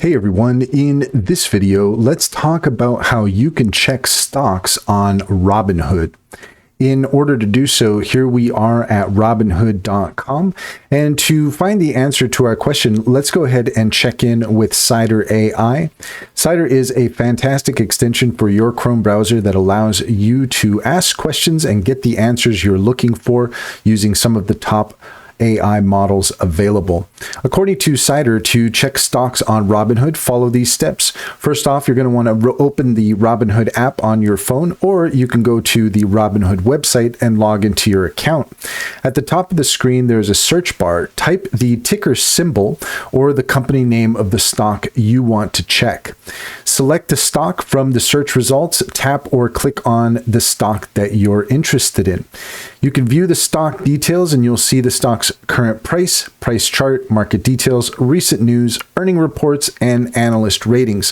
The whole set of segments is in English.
Hey everyone, in this video, let's talk about how you can check stocks on Robinhood. In order to do so, here we are at Robinhood.com. And to find the answer to our question, let's go ahead and check in with Cider AI. Cider is a fantastic extension for your Chrome browser that allows you to ask questions and get the answers you're looking for using some of the top AI models available. According to Cider, to check stocks on Robinhood, follow these steps. First off, you're going to want to open the Robinhood app on your phone, or you can go to the Robinhood website and log into your account. At the top of the screen, there's a search bar. Type the ticker symbol or the company name of the stock you want to check. Select a stock from the search results, tap or click on the stock that you're interested in. You can view the stock details and you'll see the stock's current price, price chart, market details, recent news, earning reports, and analyst ratings.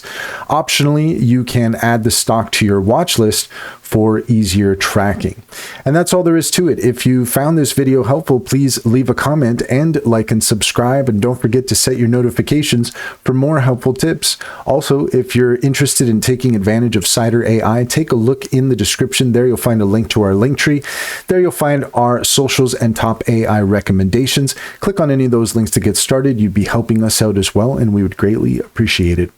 Optionally, you can add the stock to your watch list for easier tracking. And that's all there is to it. If you found this video helpful, please leave a comment and like and subscribe, and don't forget to set your notifications for more helpful tips. Also, if you're interested in taking advantage of Cider AI, take a look in the description. There you'll find a link to our link tree. There you'll find our socials and top AI recommendations. Click on any of those links to get started. You'd be helping us out as well, and we would greatly appreciate it.